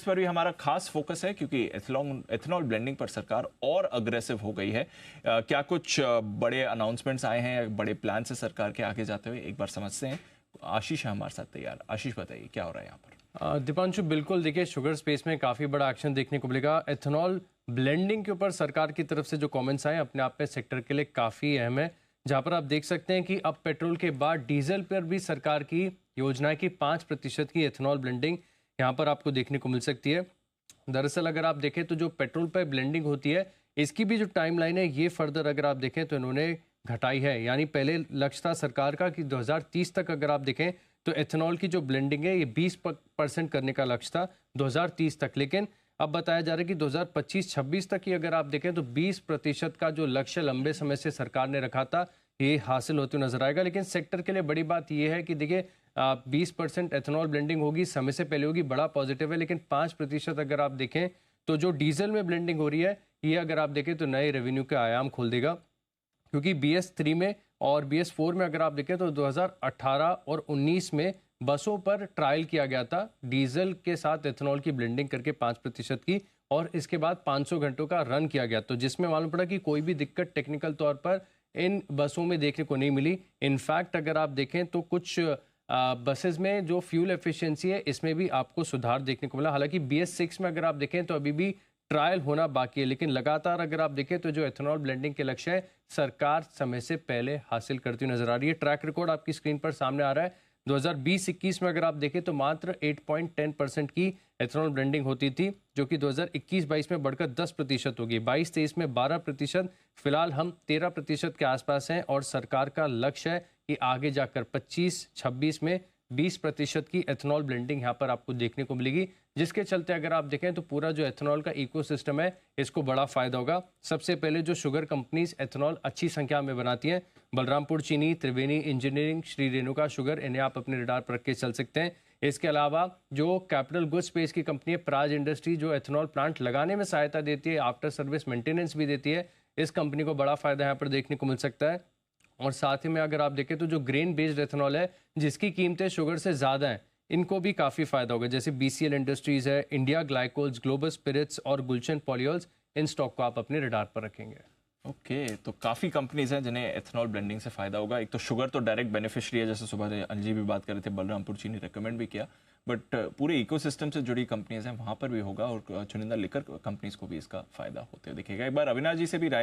पर भी हमारा खास फोकस है क्योंकि एथेनॉल ब्लेंडिंग पर सरकार और अग्रेसिव हो गई है। क्या कुछ बड़े अनाउंसमेंट्स आए हैं, बड़े प्लान से सरकार के आगे जाते हुए, एक बार समझते हैं। आशीष है हमारे साथ तैयार। आशीष बताइए क्या हो रहा है यहाँ पर। दीपांशु, बिल्कुल देखिए, शुगर स्पेस में काफ़ी बड़ा एक्शन देखने को मिलेगा। एथेनॉल ब्लेंडिंग के ऊपर सरकार की तरफ से जो कमेंट्स आए अपने आप में सेक्टर के लिए काफ़ी अहम है, जहां पर आप देख सकते हैं कि अब पेट्रोल के बाद डीजल पर भी सरकार की योजना है कि 5% की एथेनॉल ब्लेंडिंग यहाँ पर आपको देखने को मिल सकती है। दरअसल अगर आप देखें तो जो पेट्रोल पर ब्लेंडिंग होती है, इसकी भी जो टाइमलाइन है ये फर्दर अगर आप देखें तो इन्होंने घटाई है। यानी पहले लक्ष्य था सरकार का कि 2030 तक अगर आप देखें तो एथेनॉल की जो ब्लेंडिंग है ये 20% करने का लक्ष्य था 2030 तक, लेकिन अब बताया जा रहा है कि 2025-26 तक ही अगर आप देखें तो 20% का जो लक्ष्य लंबे समय से सरकार ने रखा था ये हासिल होते नजर आएगा। लेकिन सेक्टर के लिए बड़ी बात यह है कि देखिए 20% एथेनॉल ब्लेंडिंग होगी, समय से पहले होगी, बड़ा पॉजिटिव है। लेकिन 5% अगर आप देखें तो जो डीजल में ब्लेंडिंग हो रही है ये अगर आप देखें तो नए रेवेन्यू के आयाम खोल देगा, क्योंकि BS3 में और BS4 में अगर आप देखें तो 2018 और 19 में बसों पर ट्रायल किया गया था डीजल के साथ एथेनॉल की ब्लेंडिंग करके 5% की, और इसके बाद 500 घंटों का रन किया गया, तो जिसमें मालूम पड़ा कि कोई भी दिक्कत टेक्निकल तौर पर इन बसों में देखने को नहीं मिली। इनफैक्ट अगर आप देखें तो कुछ बसेस में जो फ्यूल एफिशिएंसी है इसमें भी आपको सुधार देखने को मिला। हालांकि BS6 में अगर आप देखें तो अभी भी ट्रायल होना बाकी है, लेकिन लगातार अगर आप देखें तो जो एथेनॉल ब्लेंडिंग के लक्ष्य है सरकार समय से पहले हासिल करती नजर आ रही है। ट्रैक रिकॉर्ड आपकी स्क्रीन पर सामने आ रहा है। 2020-21 में अगर आप देखें तो मात्र 8.10% की एथेनॉल ब्लेंडिंग होती थी, जो कि 2021-22 में बढ़कर 10% होगी। 22-23 में 12%, फिलहाल हम 13% के आसपास हैं, और सरकार का लक्ष्य है कि आगे जाकर 25-26 में 20% की एथेनॉल ब्लेंडिंग यहाँ पर आपको देखने को मिलेगी, जिसके चलते अगर आप देखें तो पूरा जो एथेनॉल का इकोसिस्टम है इसको बड़ा फायदा होगा। सबसे पहले जो शुगर कंपनीज एथेनॉल अच्छी संख्या में बनाती हैं, बलरामपुर चीनी, त्रिवेणी इंजीनियरिंग, श्री रेणुका शुगर, इन्हें आप अपने रडार पर रख के चल सकते हैं। इसके अलावा जो कैपिटल गुड्स स्पेस की कंपनी है प्राज इंडस्ट्री, जो एथेनॉल प्लांट लगाने में सहायता देती है, आफ्टर सर्विस मेंटेनेंस भी देती है, इस कंपनी को बड़ा फायदा यहाँ पर देखने को मिल सकता है। और साथ ही में अगर आप देखें तो जो ग्रेन बेस्ड एथेनॉल है जिसकी कीमतें शुगर से ज़्यादा हैं, इनको भी काफ़ी फायदा होगा, जैसे BCL इंडस्ट्रीज़ है, इंडिया ग्लाइकोल्स, ग्लोबल स्पिरिट्स और गुलशन पॉलियोल्स। इन स्टॉक को आप अपने रडार पर रखेंगे। ओके, तो काफ़ी कंपनीज हैं जिन्हें एथेनॉल ब्लेंडिंग से फ़ायदा होगा। एक तो शुगर तो डायरेक्ट बेनिफिशियरी है, जैसे सुबह अनिल जी भी बात कर रहे थे, बलरामपुर चीनी रेकमेंड भी किया, बट पूरे इकोसिस्टम से जुड़ी कंपनीज हैं वहाँ पर भी होगा, और चुनिंदा लिकर कंपनीज को भी इसका फ़ायदा होते हुए दिखेगा। एक बार अविनाश जी से भी राय